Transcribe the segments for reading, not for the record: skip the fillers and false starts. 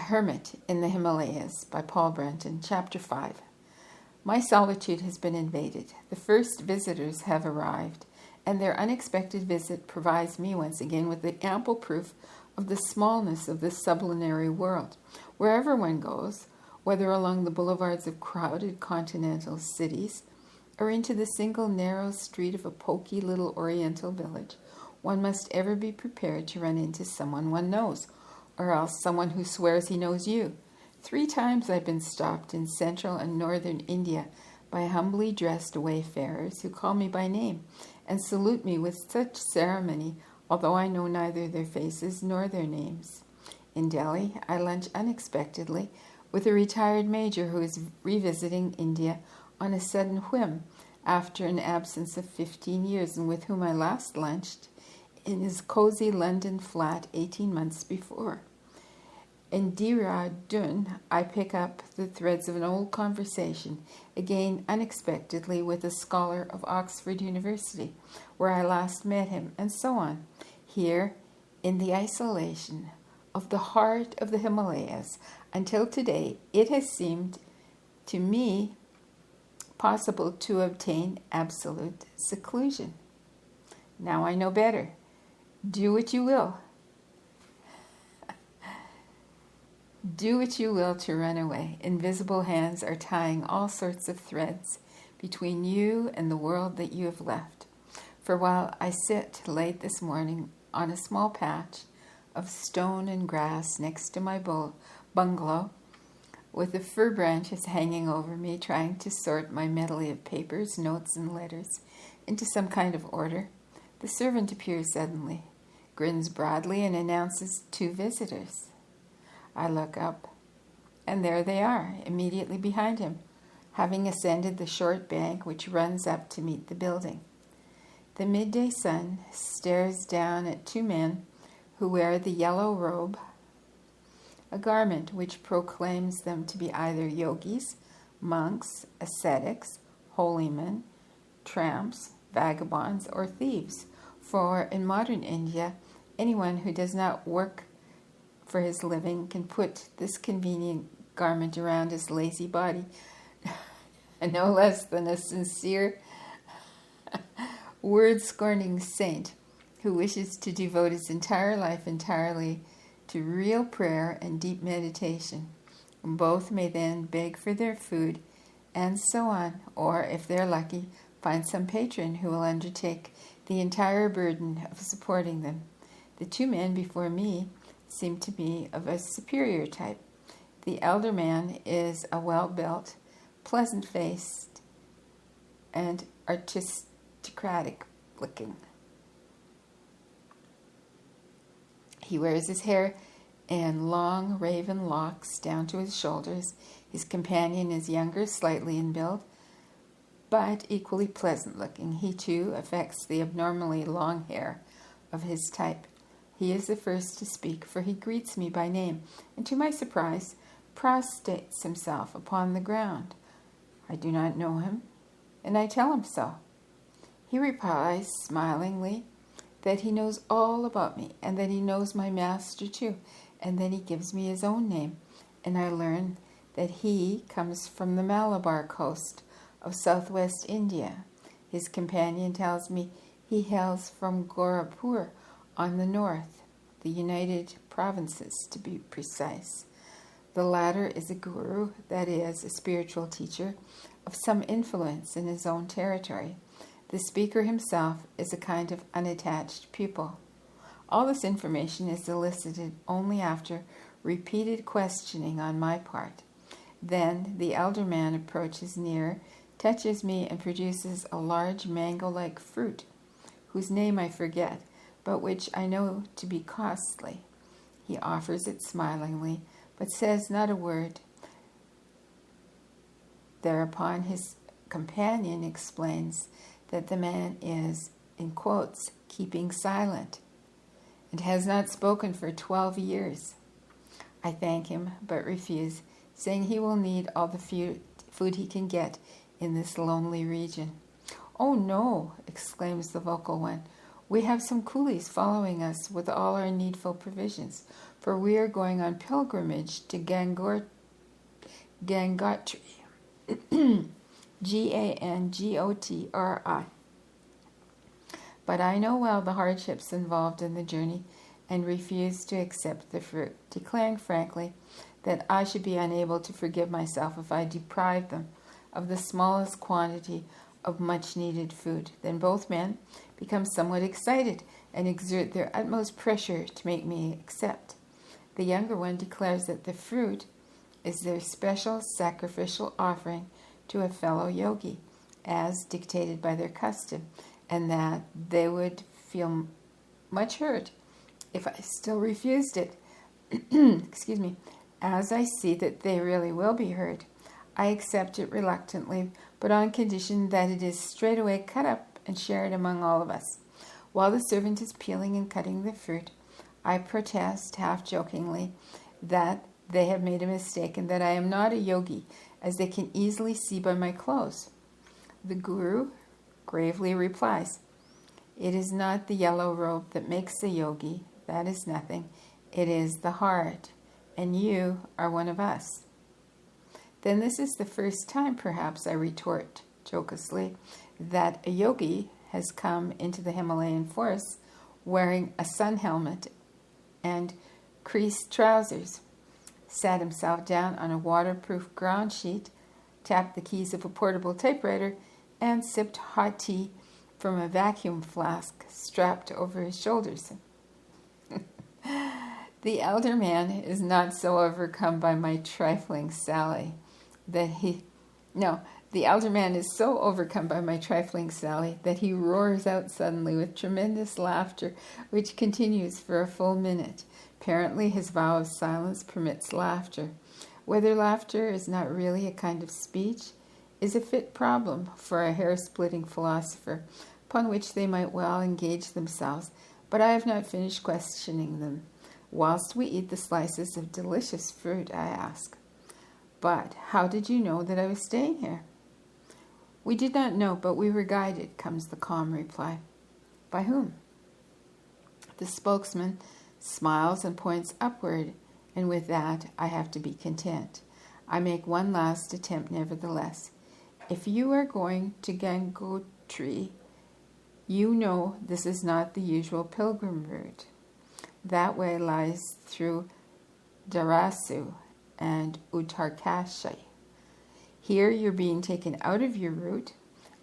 Hermit in the Himalayas by Brunton, Chapter 5. My solitude has been invaded. The first visitors have arrived, and their unexpected visit provides me once again with the ample proof of the smallness of this sublunary world. Wherever one goes, whether along the boulevards of crowded continental cities or into the single narrow street of a poky little oriental village, one must ever be prepared to run into someone one knows, or else someone who swears he knows you. 3 times I've been stopped in central and northern India by humbly dressed wayfarers who call me by name and salute me with such ceremony, although I know neither their faces nor their names. In Delhi, I lunch unexpectedly with a retired major who is revisiting India on a sudden whim after an absence of 15 years, and with whom I last lunched in his cozy London flat 18 months before. In Brunton, I pick up the threads of an old conversation, again unexpectedly with a scholar of Oxford University, where I last met him, and so on. Here, in the isolation of the heart of the Himalayas, until today, it has seemed to me possible to obtain absolute seclusion. Now I know better. Do what you will. Do what you will to run away. Invisible hands are tying all sorts of threads between you and the world that you have left. For while I sit late this morning on a small patch of stone and grass next to my bungalow, with the fir branches hanging over me, trying to sort my medley of papers, notes, and letters into some kind of order, the servant appears suddenly, grins broadly, and announces 2 visitors. I look up, and there they are, immediately behind him, having ascended the short bank which runs up to meet the building. The midday sun stares down at 2 men who wear the yellow robe, a garment which proclaims them to be either yogis, monks, ascetics, holy men, tramps, vagabonds, or thieves. For in modern India, anyone who does not work for his living can put this convenient garment around his lazy body, no less than a sincere, word-scorning saint who wishes to devote his entire life entirely to real prayer and deep meditation. Both may then beg for their food, and so on, or, if they're lucky, find some patron who will undertake the entire burden of supporting them. The 2 men before me seem to be of a superior type. The elder man is a well-built, pleasant-faced, and aristocratic-looking. He wears his hair in long raven locks down to his shoulders. His companion is younger, slightly in build, but equally pleasant-looking. He, too, affects the abnormally long hair of his type. He is the first to speak, for he greets me by name, and to my surprise, prostrates himself upon the ground. I do not know him, and I tell him so. He replies smilingly that he knows all about me, and that he knows my master too, and then he gives me his own name, and I learn that he comes from the Malabar coast of southwest India. His companion tells me he hails from Gorakhpur on the north, the United Provinces to be precise. The latter is a guru, that is, a spiritual teacher of some influence in his own territory. The speaker himself is a kind of unattached pupil. All this information is elicited only after repeated questioning on my part. Then the elder man approaches near, touches me, and produces a large mango-like fruit, whose name I forget, but which I know to be costly. He offers it smilingly, but says not a word. Thereupon his companion explains that the man is, in quotes, keeping silent, and has not spoken for 12 years. I thank him, but refuse, saying he will need all the food he can get in this lonely region. "Oh no," exclaims the vocal one. We have some coolies following us with all our needful provisions, for we are going on pilgrimage to Gangotri, Gangotri. But I know well the hardships involved in the journey and refuse to accept the fruit, declaring frankly that I should be unable to forgive myself if I deprived them of the smallest quantity of much-needed food. Then both men become somewhat excited and exert their utmost pressure to make me accept. The younger one declares that the fruit is their special sacrificial offering to a fellow yogi, as dictated by their custom, and that they would feel much hurt if I still refused it. Excuse me. As I see that they really will be hurt, I accept it reluctantly, but on condition that it is straightway cut up and shared among all of us. While the servant is peeling and cutting the fruit, I protest, half jokingly, that they have made a mistake and that I am not a yogi, as they can easily see by my clothes. The Guru gravely replies, "It is not the yellow robe that makes a yogi. That is nothing. It is the heart, and you are one of us." Then this is the first time, perhaps, I retort jocosely, that a yogi has come into the Himalayan forests wearing a sun helmet and creased trousers, sat himself down on a waterproof ground sheet, tapped the keys of a portable typewriter, and sipped hot tea from a vacuum flask strapped over his shoulders. The elder man is not so overcome by my trifling sally that he roars out suddenly with tremendous laughter, which continues for a full minute. Apparently his vow of silence permits laughter. Whether laughter is not really a kind of speech is a fit problem for a hair-splitting philosopher, upon which they might well engage themselves, but I have not finished questioning them. Whilst we eat the slices of delicious fruit, I ask, "But how did you know that I was staying here?" "We did not know, but we were guided," comes the calm reply. "By whom?" The spokesman smiles and points upward, and with that I have to be content. I make one last attempt nevertheless. "If you are going to Gangotri, you know this is not the usual pilgrim route. That way lies through Dharasu and Uttarkashi. Here you're being taken out of your route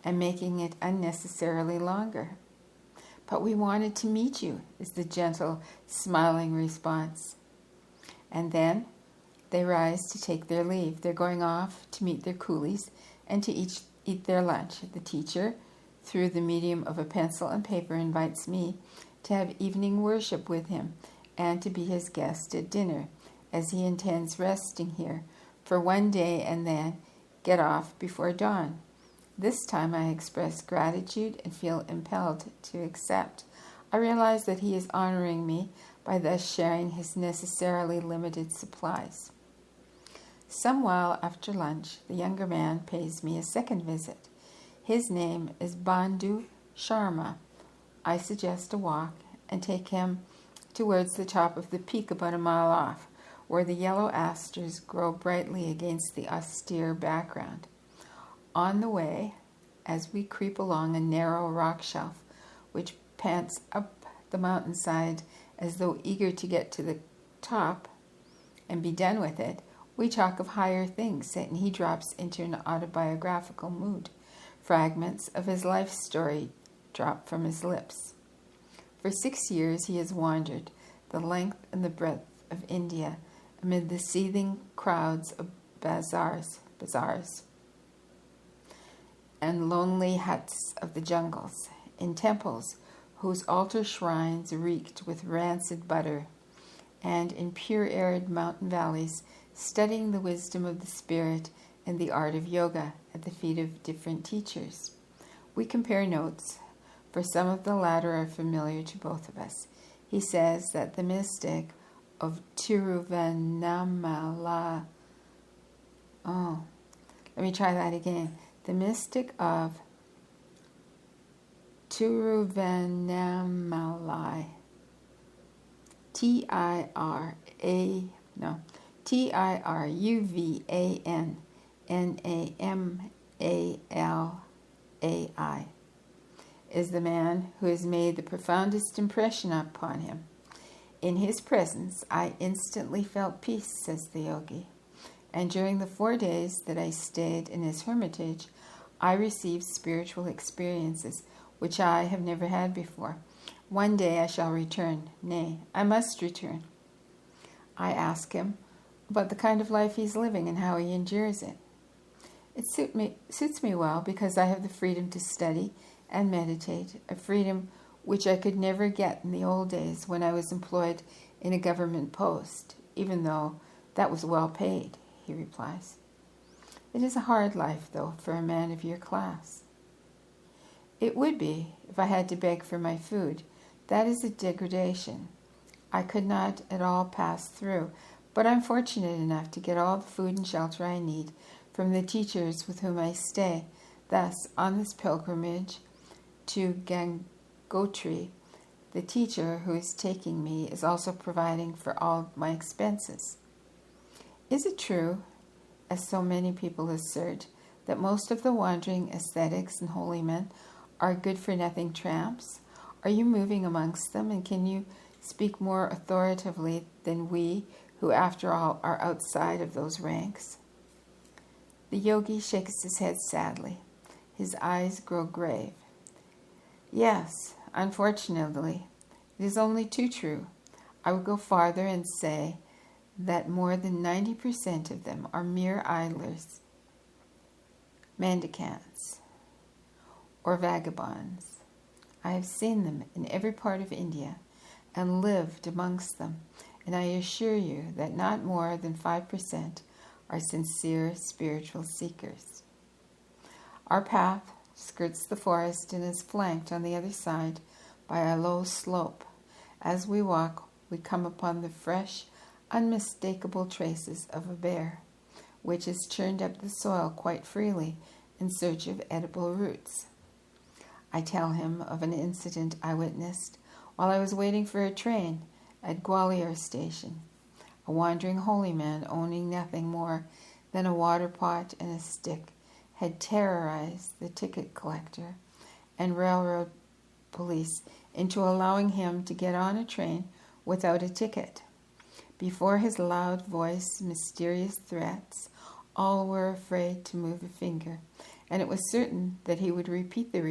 and making it unnecessarily longer." "But we wanted to meet you," is the gentle, smiling response. And then they rise to take their leave. They're going off to meet their coolies and to eat their lunch. The teacher, through the medium of a pencil and paper, invites me to have evening worship with him and to be his guest at dinner, as he intends resting here for one day and then get off before dawn. This time I express gratitude and feel impelled to accept. I realize that he is honoring me by thus sharing his necessarily limited supplies. Some while after lunch, the younger man pays me a second visit. His name is Bandhu Sharma. I suggest a walk and take him towards the top of the peak about a mile off, where the yellow asters grow brightly against the austere background. On the way, as we creep along a narrow rock shelf, which pants up the mountainside as though eager to get to the top and be done with it, we talk of higher things, and he drops into an autobiographical mood. Fragments of his life story drop from his lips. For 6 years he has wandered the length and the breadth of India amid the seething crowds of bazaars, and lonely huts of the jungles, in temples whose altar shrines reeked with rancid butter, and in pure arid mountain valleys, studying the wisdom of the spirit and the art of yoga at the feet of different teachers. We compare notes, for some of the latter are familiar to both of us. He says that the mystic of Tiruvannamalai, The mystic of Tiruvannamalai. Tiruvannamalai is the man who has made the profoundest impression upon him. In his presence, I instantly felt peace, says the yogi. And during the 4 days that I stayed in his hermitage, I received spiritual experiences which I have never had before. One day I shall return. Nay, I must return. I ask him about the kind of life he's living and how he endures it. It suits me well because I have the freedom to study and meditate, a freedom which I could never get in the old days when I was employed in a government post, even though that was well paid, he replies. It is a hard life, though, for a man of your class. It would be if I had to beg for my food. That is a degradation. I could not at all pass through, but I'm fortunate enough to get all the food and shelter I need from the teachers with whom I stay. Thus, on this pilgrimage to Gangotri, the teacher who is taking me is also providing for all my expenses. Is it true, as so many people assert, that most of the wandering ascetics and holy men are good-for-nothing tramps? Are you moving amongst them, and can you speak more authoritatively than we, who after all are outside of those ranks? The yogi shakes his head sadly. His eyes grow grave. Yes, unfortunately, it is only too true. I would go farther and say that more than 90% of them are mere idlers, mendicants, or vagabonds. I have seen them in every part of India and lived amongst them, and I assure you that not more than 5% are sincere spiritual seekers. Our path skirts the forest and is flanked on the other side by a low slope. As we walk, we come upon the fresh, unmistakable traces of a bear, which has churned up the soil quite freely in search of edible roots. I tell him of an incident I witnessed while I was waiting for a train at Gwalior station. A wandering holy man owning nothing more than a water pot and a stick had terrorized the ticket collector and railroad police into allowing him to get on a train without a ticket. Before his loud voice, mysterious threats, all were afraid to move a finger, and it was certain that he would repeat the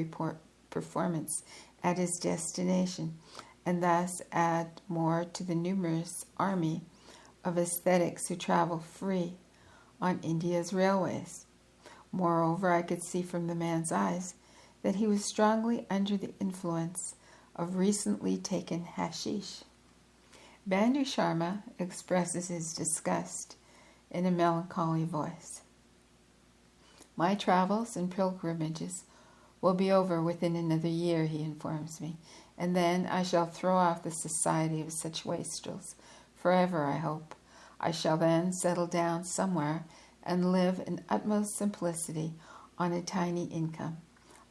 performance at his destination, and thus add more to the numerous army of ascetics who travel free on India's railways. Moreover, I could see from the man's eyes that he was strongly under the influence of recently taken hashish. Bandhu Sharma expresses his disgust in a melancholy voice. My travels and pilgrimages will be over within another year, he informs me, and then I shall throw off the society of such wastrels, forever, I hope. I shall then settle down somewhere and live in utmost simplicity on a tiny income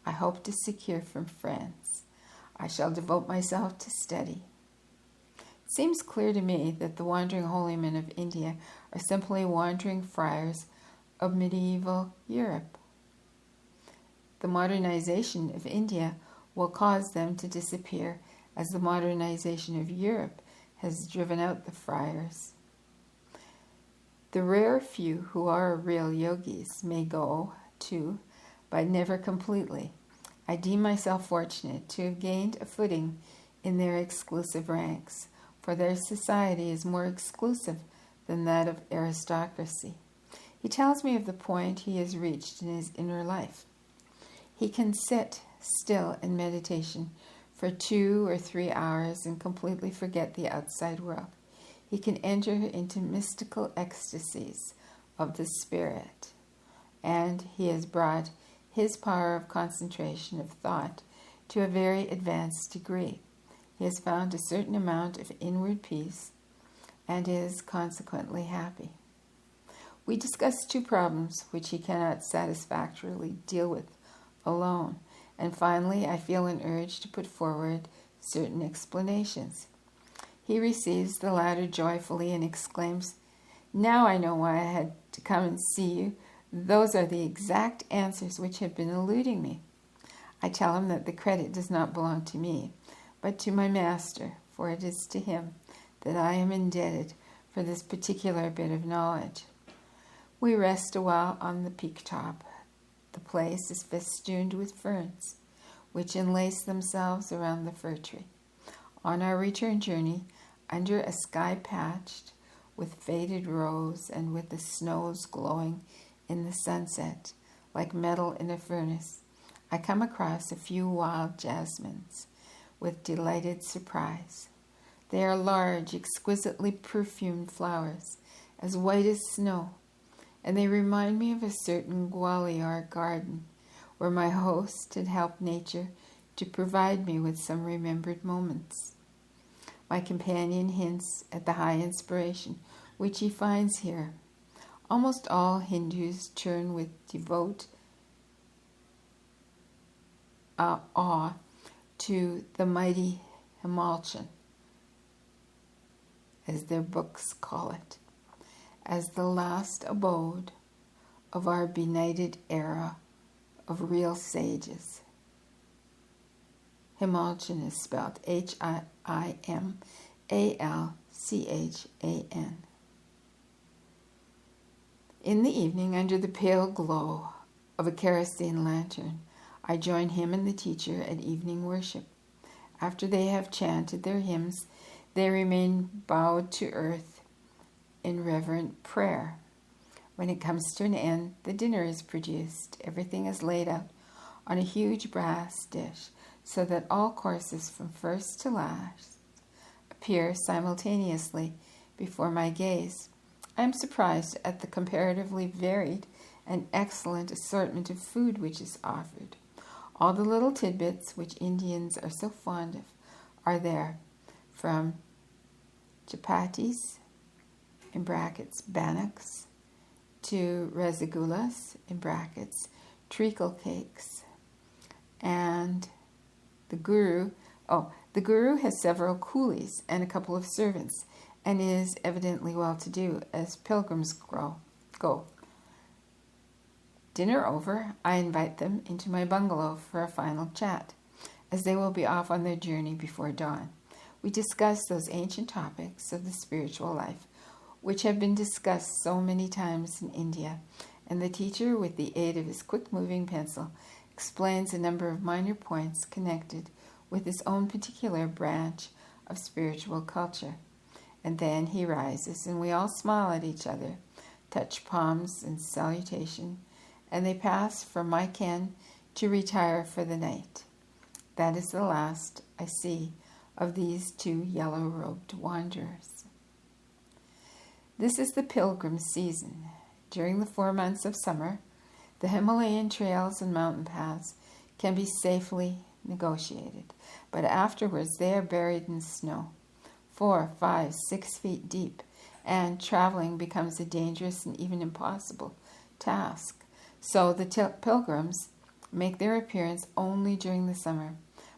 I hope to secure from friends. I shall devote myself to study. It seems clear to me that the wandering holy men of India are simply wandering friars of medieval Europe. The modernization of India will cause them to disappear as the modernization of Europe has driven out the friars. The rare few who are real yogis may go, too, but never completely. I deem myself fortunate to have gained a footing in their exclusive ranks, for their society is more exclusive than that of aristocracy. He tells me of the point he has reached in his inner life. He can sit still in meditation for 2 or 3 hours and completely forget the outside world. He can enter into mystical ecstasies of the spirit, and he has brought his power of concentration of thought to a very advanced degree. He has found a certain amount of inward peace and is consequently happy. We discuss 2 problems which he cannot satisfactorily deal with alone, and finally I feel an urge to put forward certain explanations. He receives the latter joyfully and exclaims, "Now I know why I had to come and see you. Those are the exact answers which have been eluding me." I tell him that the credit does not belong to me, but to my master, for it is to him that I am indebted for this particular bit of knowledge. We rest a while on the peak top. The place is festooned with ferns, which enlace themselves around the fir tree. On our return journey, under a sky patched with faded rose and with the snows glowing in the sunset like metal in a furnace, I come across a few wild jasmines with delighted surprise. They are large, exquisitely perfumed flowers, as white as snow, and they remind me of a certain Gwalior garden where my host had helped nature to provide me with some remembered moments. My companion hints at the high inspiration which he finds here. Almost all Hindus turn with devout awe to the mighty Himalaya, as their books call it, as the last abode of our benighted era of real sages. Himalayan is spelled Himalchan. In the evening, under the pale glow of a kerosene lantern, I join him and the teacher at evening worship. After they have chanted their hymns, they remain bowed to earth in reverent prayer. When it comes to an end, the dinner is produced. Everything is laid out on a huge brass dish, so that all courses from first to last appear simultaneously before my gaze. I am surprised at the comparatively varied and excellent assortment of food which is offered. All the little tidbits which Indians are so fond of are there, from chapatis, in brackets, bannocks, to rasagullas, in brackets, treacle cakes, and the guru has several coolies and a couple of servants, and is evidently well-to-do, as pilgrims go. Dinner over, I invite them into my bungalow for a final chat, as they will be off on their journey before dawn. We discuss those ancient topics of the spiritual life, which have been discussed so many times in India, and the teacher, with the aid of his quick-moving pencil, explains a number of minor points connected with his own particular branch of spiritual culture. And then he rises, and we all smile at each other, touch palms in salutation, and they pass from my ken to retire for the night. That is the last I see of these two yellow-robed wanderers. This is the pilgrim season. During the 4 months of summer, the Himalayan trails and mountain paths can be safely negotiated, but afterwards they are buried in snow, 4, 5, 6 feet deep, and traveling becomes a dangerous and even impossible task. So the pilgrims make their appearance only during the summer.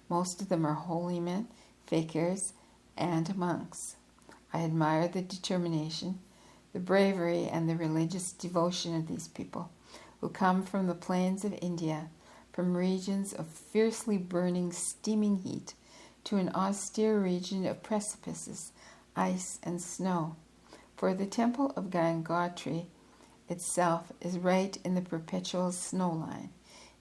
Most of them are holy men, fakirs, and monks. I admire the determination, the bravery, and the religious devotion of these people, who come from the plains of India, from regions of fiercely burning, steaming heat, to an austere region of precipices, ice, and snow. For the temple of Gangotri itself is right in the perpetual snow line.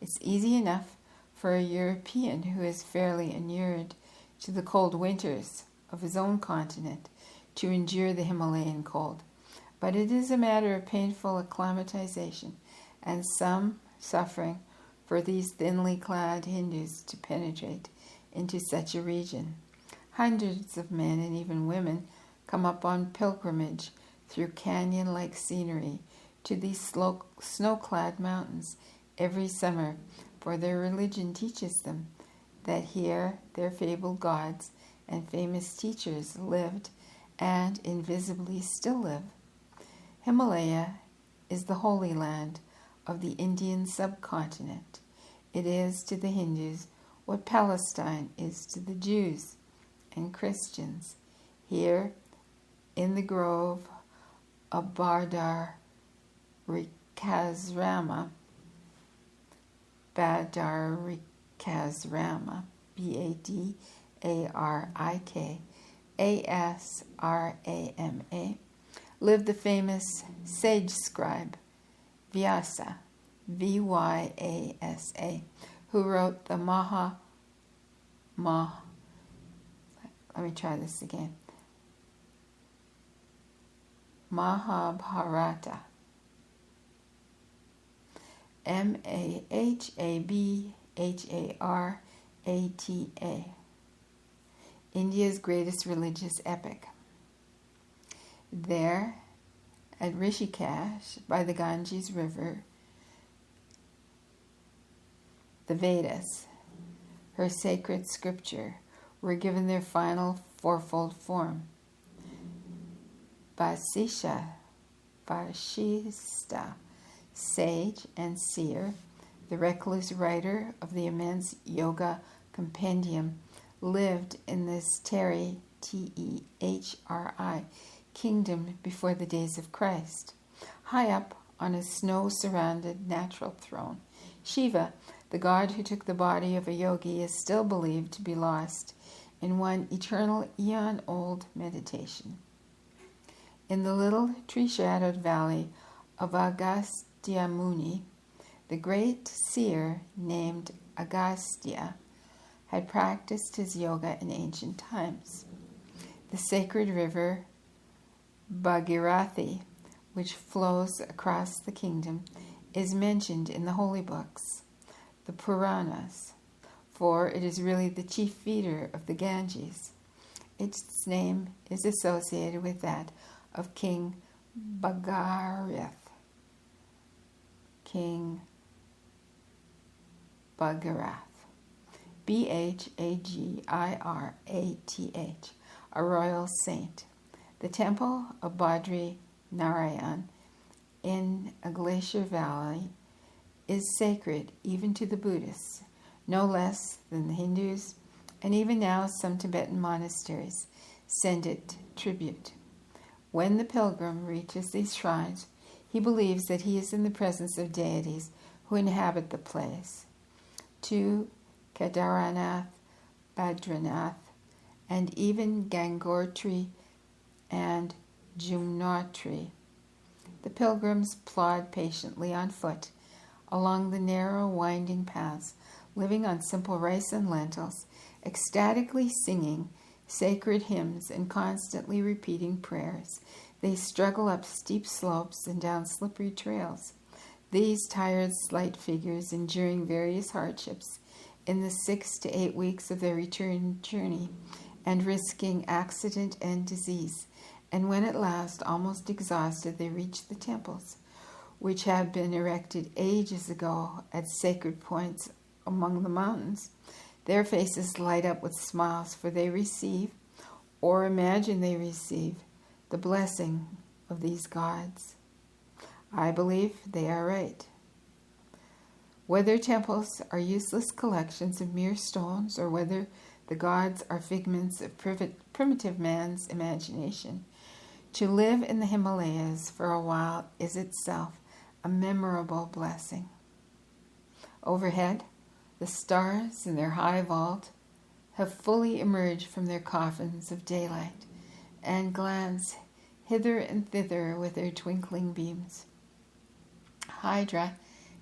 It's easy enough for a European who is fairly inured to the cold winters of his own continent to endure the Himalayan cold, but it is a matter of painful acclimatization and some suffering for these thinly clad Hindus to penetrate into such a region. Hundreds of men and even women come up on pilgrimage through canyon-like scenery to these snow-clad mountains every summer, for their religion teaches them that here their fabled gods and famous teachers lived and invisibly still live. Himalaya is the holy land of the Indian subcontinent. it is to the Hindus what Palestine is to the Jews and Christians. Here, in the grove of Badarikasrama, Badarikasrama, lived the famous sage scribe Vyasa, Vyasa, who wrote the Mahabharata. Mahabharata, India's greatest religious epic. There, at Rishikesh, by the Ganges River, the Vedas, her sacred scripture, were given their final fourfold form. Vasishta, sage and seer, the recluse writer of the immense yoga compendium, lived in this Tehri, Tehri, kingdom before the days of Christ. High up on a snow-surrounded natural throne, Shiva, the god who took the body of a yogi, is still believed to be lost in one eternal eon-old meditation. In the little tree-shadowed valley of Agastya Muni, the great seer named Agastya had practiced his yoga in ancient times. The sacred river Bhagirathi, which flows across the kingdom, is mentioned in the holy books, the Puranas, for it is really the chief feeder of the Ganges. Its name is associated with that of King Bhagirath. Bhagirath, a royal saint. The temple of Badri Narayan in a glacier valley is sacred even to the Buddhists, no less than the Hindus, and even now some Tibetan monasteries send it tribute. When the pilgrim reaches these shrines, he believes that he is in the presence of deities who inhabit the place. To Kedaranath, Badranath, and even Gangotri and Jumnotri, the pilgrims plod patiently on foot along the narrow, winding paths, living on simple rice and lentils, ecstatically singing sacred hymns and constantly repeating prayers. They struggle up steep slopes and down slippery trails. These tired, slight figures, enduring various hardships in the 6 to 8 weeks of their return journey, and risking accident and disease, and when at last, almost exhausted, they reach the temples, which have been erected ages ago at sacred points among the mountains, their faces light up with smiles, for they receive, or imagine they receive, the blessing of these gods. I believe they are right. Whether temples are useless collections of mere stones, or whether the gods are figments of primitive man's imagination, to live in the Himalayas for a while is itself a memorable blessing. Overhead, the stars in their high vault have fully emerged from their coffins of daylight and glance hither and thither with their twinkling beams. Hydra,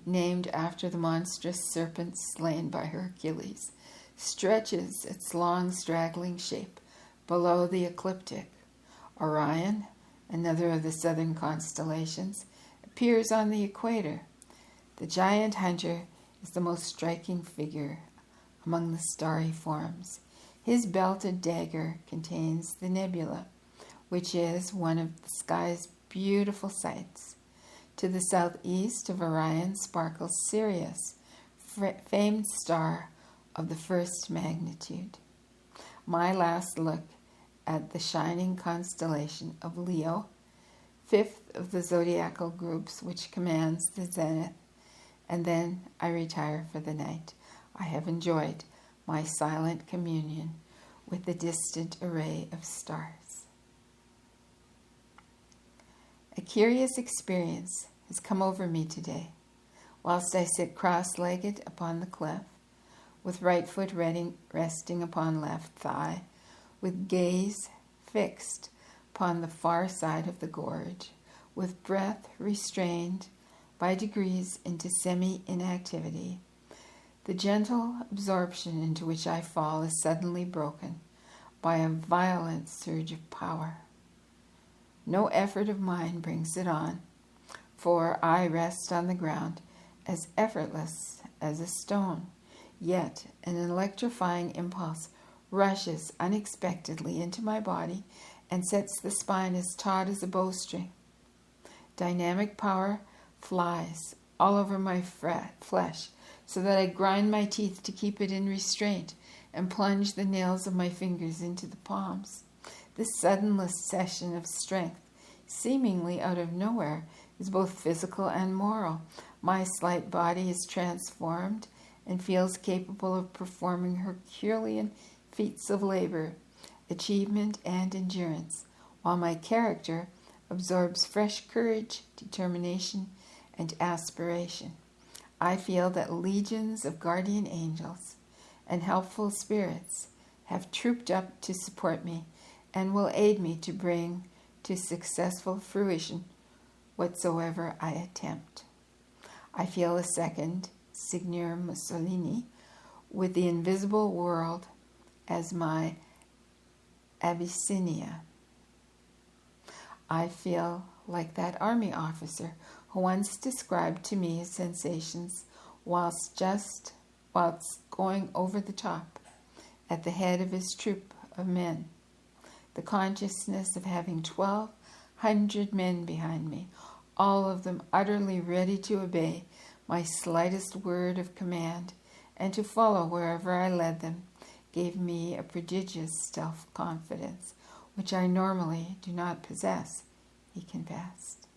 named after the monstrous serpent slain by Hercules, stretches its long straggling shape below the ecliptic. Orion, another of the southern constellations, appears on the equator. The giant hunter is the most striking figure among the starry forms. His belted dagger contains the nebula, which is one of the sky's beautiful sights. To the southeast of Orion sparkles Sirius, famed star of the first magnitude. My last look at the shining constellation of Leo, fifth of the zodiacal groups which commands the zenith, and then I retire for the night. I have enjoyed my silent communion with the distant array of stars. A curious experience has come over me today, whilst I sit cross-legged upon the cliff, with right foot resting upon left thigh, with gaze fixed upon the far side of the gorge, with breath restrained by degrees into semi-inactivity. The gentle absorption into which I fall is suddenly broken by a violent surge of power. No effort of mine brings it on, for I rest on the ground as effortless as a stone, yet an electrifying impulse rushes unexpectedly into my body and sets the spine as taut as a bowstring. Dynamic power flies all over my flesh, so that I grind my teeth to keep it in restraint and plunge the nails of my fingers into the palms. This sudden accession of strength, seemingly out of nowhere, is both physical and moral. My slight body is transformed and feels capable of performing Herculean feats of labor, achievement, and endurance, while my character absorbs fresh courage, determination, and aspiration. I feel that legions of guardian angels and helpful spirits have trooped up to support me and will aid me to bring to successful fruition whatsoever I attempt. I feel a second Signor Mussolini with the invisible world as my Abyssinia. I feel like that army officer who once described to me his sensations whilst going over the top at the head of his troop of men. The consciousness of having 1,200 men behind me, all of them utterly ready to obey my slightest word of command and to follow wherever I led them, gave me a prodigious self-confidence, which I normally do not possess, he confessed.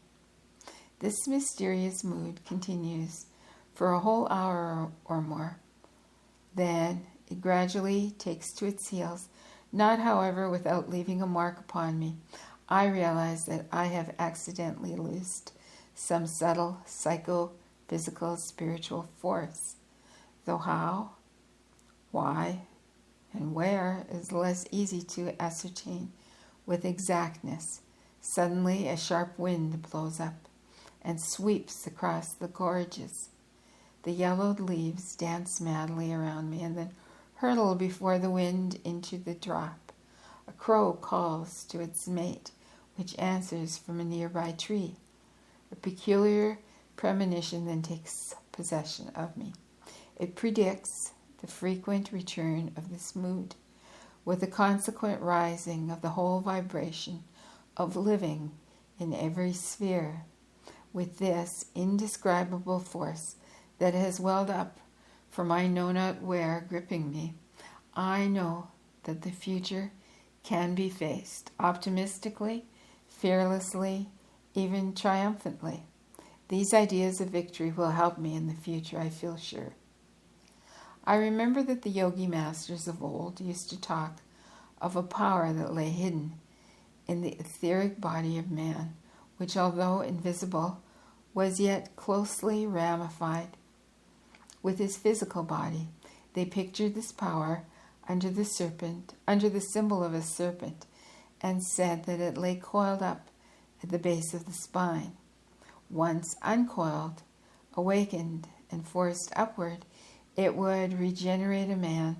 This mysterious mood continues for a whole hour or more. Then it gradually takes to its heels, not, however, without leaving a mark upon me. I realize that I have accidentally loosed some subtle psychophysical spiritual force, though how, why, and where is less easy to ascertain with exactness. Suddenly a sharp wind blows up and sweeps across the gorges. The yellowed leaves dance madly around me and then hurtle before the wind into the drop. A crow calls to its mate, which answers from a nearby tree. A peculiar premonition then takes possession of me. It predicts the frequent return of this mood, with the consequent rising of the whole vibration of living in every sphere. With this indescribable force that has welled up from I know not where gripping me, I know that the future can be faced optimistically, fearlessly, even triumphantly. These ideas of victory will help me in the future, I feel sure. I remember that the yogi masters of old used to talk of a power that lay hidden in the etheric body of man, which, although invisible, was yet closely ramified with his physical body. They pictured this power under the symbol of a serpent, and said that it lay coiled up at the base of the spine. Once uncoiled, awakened, and forced upward, it would regenerate a man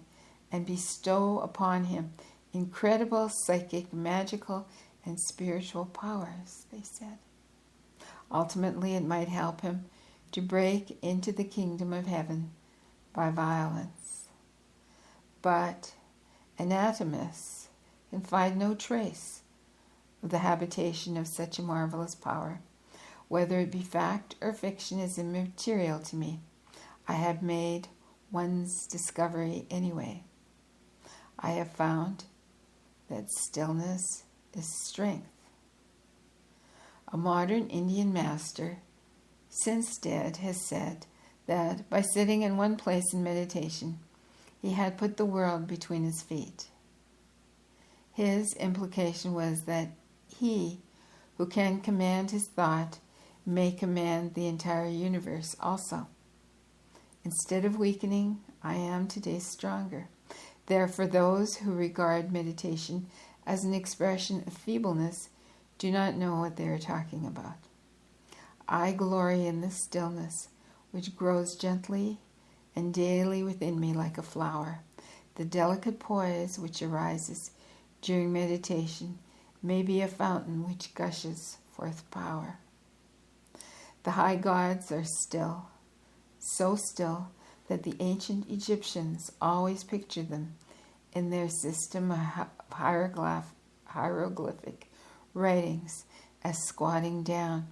and bestow upon him incredible psychic, magical, and spiritual powers, they said. Ultimately, it might help him to break into the kingdom of heaven by violence. But anatomists can find no trace of the habitation of such a marvelous power. Whether it be fact or fiction is immaterial to me. I have made one's discovery anyway. I have found that stillness is strength. A modern Indian master, since dead, has said that by sitting in one place in meditation, he had put the world between his feet. His implication was that he, who can command his thought, may command the entire universe also. Instead of weakening, I am today stronger. Therefore, those who regard meditation as an expression of feebleness do not know what they are talking about. I glory in this stillness, which grows gently and daily within me like a flower. The delicate poise which arises during meditation may be a fountain which gushes forth power. The high gods are still, so still that the ancient Egyptians always pictured them in their system of hieroglyphic writings as squatting down.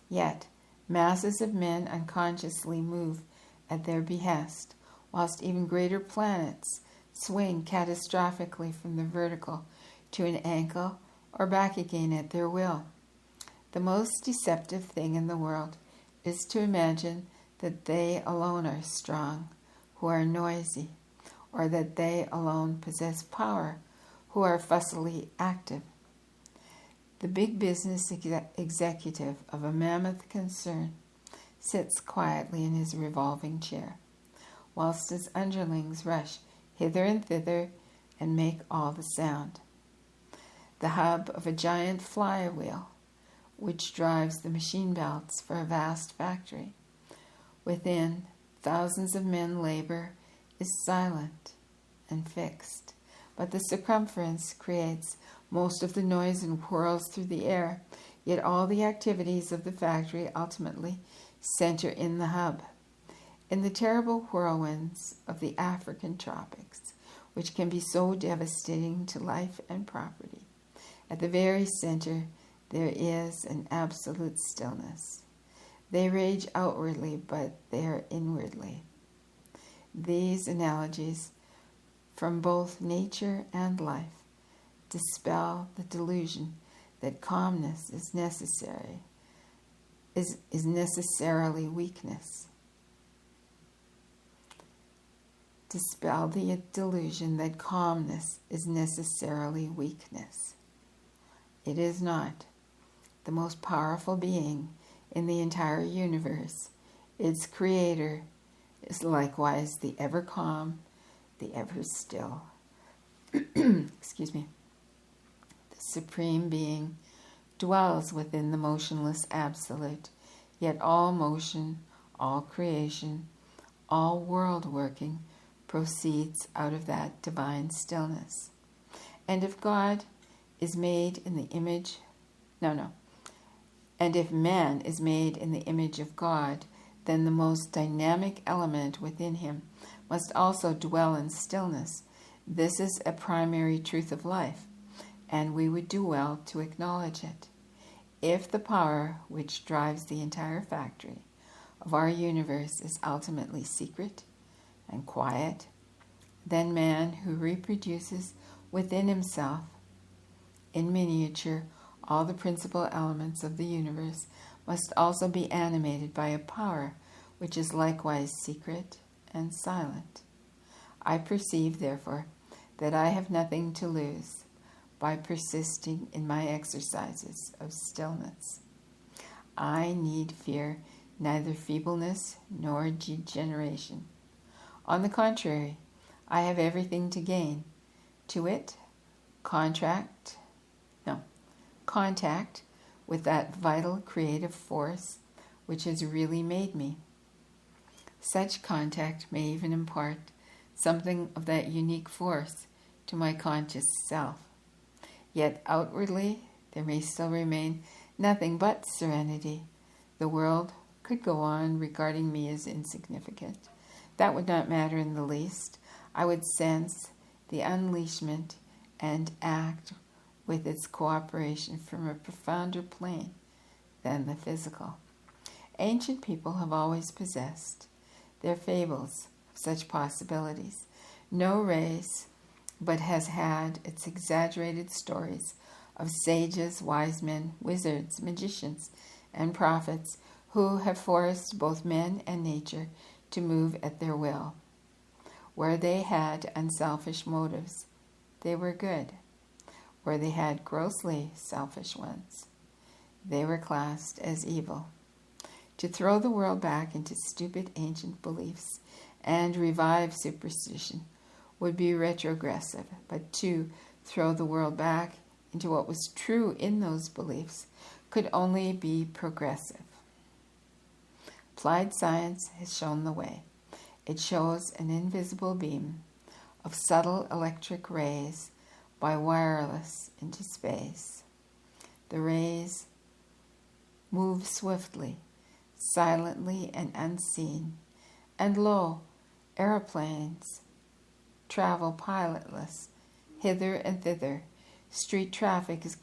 Yet masses of men unconsciously move at their behest, whilst even greater planets swing catastrophically from the vertical to an angle or back again at their will. The most deceptive thing in the world is to imagine that they alone are strong, who are noisy, or that they alone possess power, who are fussily active. The big business executive of a mammoth concern sits quietly in his revolving chair, whilst his underlings rush hither and thither and make all the sound. The hub of a giant flywheel, which drives the machine belts for a vast factory. Within, thousands of men labor, is silent and fixed, but the circumference creates most of the noise and whirls through the air, yet all the activities of the factory ultimately center in the hub. In the terrible whirlwinds of the African tropics, which can be so devastating to life and property, at the very center there is an absolute stillness. They rage outwardly, but they are inwardly. These analogies from both nature and life dispel the delusion that calmness is necessarily weakness. Dispel the delusion that calmness is necessarily weakness. It is not. The most powerful being in the entire universe, its creator, is likewise the ever calm, the ever still. Excuse me. The Supreme Being dwells within the motionless absolute, yet all motion, all creation, all world working proceeds out of that divine stillness. And if God is made in the image, and if man is made in the image of God, then the most dynamic element within him must also dwell in stillness. This is a primary truth of life, and we would do well to acknowledge it. If the power which drives the entire factory of our universe is ultimately secret and quiet, then man, who reproduces within himself, in miniature, all the principal elements of the universe, must also be animated by a power which is likewise secret and silent. I perceive, therefore, that I have nothing to lose by persisting in my exercises of stillness. I need fear neither feebleness nor degeneration. On the contrary, I have everything to gain, to wit, contact with that vital creative force which has really made me. Such contact may even impart something of that unique force to my conscious self. Yet outwardly there may still remain nothing but serenity. The world could go on regarding me as insignificant. That would not matter in the least. I would sense the unleashment and act with its cooperation from a profounder plane than the physical. Ancient people have always possessed their fables of such possibilities. No race but has had its exaggerated stories of sages, wise men, wizards, magicians, and prophets who have forced both men and nature to move at their will. Where they had unselfish motives, they were good. Where they had grossly selfish ones, they were classed as evil. To throw the world back into stupid ancient beliefs and revive superstition would be retrogressive, but to throw the world back into what was true in those beliefs could only be progressive. Applied science has shown the way. It shows an invisible beam of subtle electric rays by wireless into space. The rays move swiftly, silently and unseen, and lo, aeroplanes travel pilotless hither and thither. Street traffic is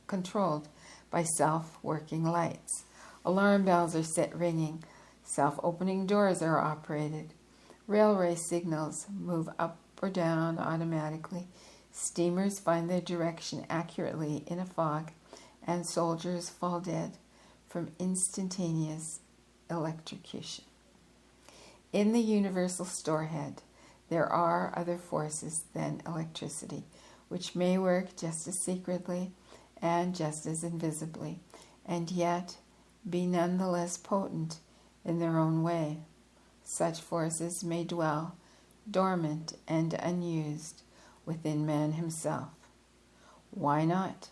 controlled by self-working lights. Alarm bells are set ringing. Self-opening doors are operated. Railway signals move up or down automatically. Steamers find their direction accurately in a fog, and soldiers fall dead from instantaneous electrocution. In the universal storehead, there are other forces than electricity, which may work just as secretly and just as invisibly, and yet be none the less potent in their own way. Such forces may dwell, dormant and unused, within man himself. Why not?